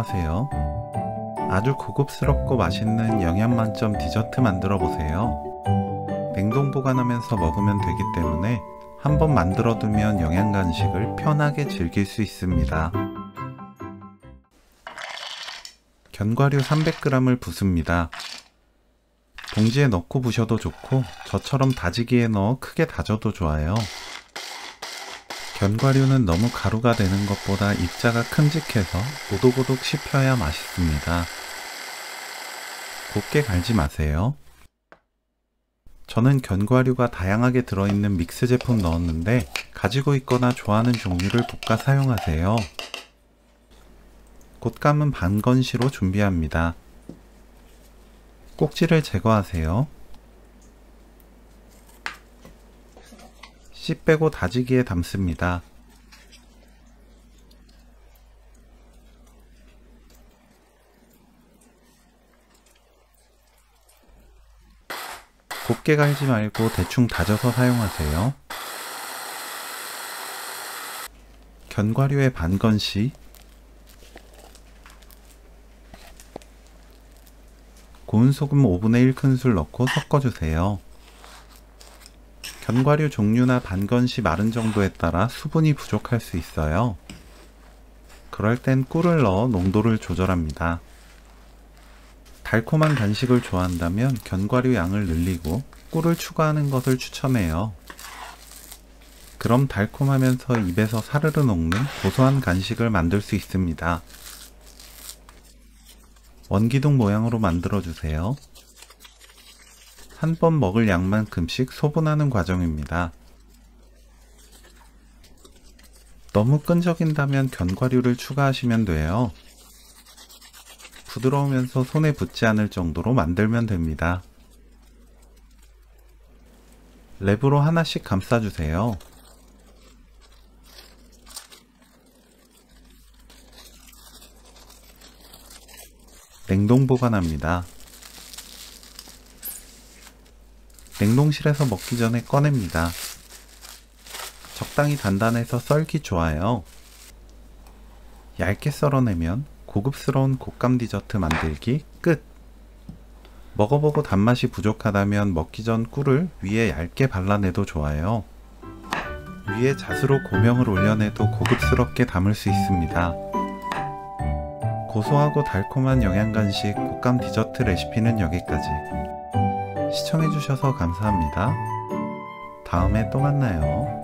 안녕하세요. 아주 고급스럽고 맛있는 영양 만점 디저트 만들어 보세요. 냉동 보관하면서 먹으면 되기 때문에 한번 만들어 두면 영양 간식을 편하게 즐길 수 있습니다. 견과류 300g을 붓습니다. 봉지에 넣고 부셔도 좋고 저처럼 다지기에 넣어 크게 다져도 좋아요. 견과류는 너무 가루가 되는 것보다 입자가 큼직해서 오독오독 씹혀야 맛있습니다. 곱게 갈지 마세요. 저는 견과류가 다양하게 들어있는 믹스 제품 넣었는데 가지고 있거나 좋아하는 종류를 볶아 사용하세요. 곶감은 반건시로 준비합니다. 꼭지를 제거하세요. 씨 빼고 다지기에 담습니다. 곱게 갈지 말고 대충 다져서 사용하세요. 견과류의 반건시, 고운 소금 5분의 1 큰술 넣고 섞어주세요. 견과류 종류나 반건시 마른 정도에 따라 수분이 부족할 수 있어요. 그럴 땐 꿀을 넣어 농도를 조절합니다. 달콤한 간식을 좋아한다면 견과류 양을 늘리고 꿀을 추가하는 것을 추천해요. 그럼 달콤하면서 입에서 사르르 녹는 고소한 간식을 만들 수 있습니다. 원기둥 모양으로 만들어주세요. 한 번 먹을 양만큼씩 소분하는 과정입니다. 너무 끈적인다면 견과류를 추가하시면 돼요. 부드러우면서 손에 붙지 않을 정도로 만들면 됩니다. 랩으로 하나씩 감싸주세요. 냉동 보관합니다. 냉동실에서 먹기 전에 꺼냅니다. 적당히 단단해서 썰기 좋아요. 얇게 썰어내면 고급스러운 곶감 디저트 만들기 끝! 먹어보고 단맛이 부족하다면 먹기 전 꿀을 위에 얇게 발라내도 좋아요. 위에 잣으로 고명을 올려내도 고급스럽게 담을 수 있습니다. 고소하고 달콤한 영양간식 곶감 디저트 레시피는 여기까지. 시청해주셔서 감사합니다. 다음에 또 만나요.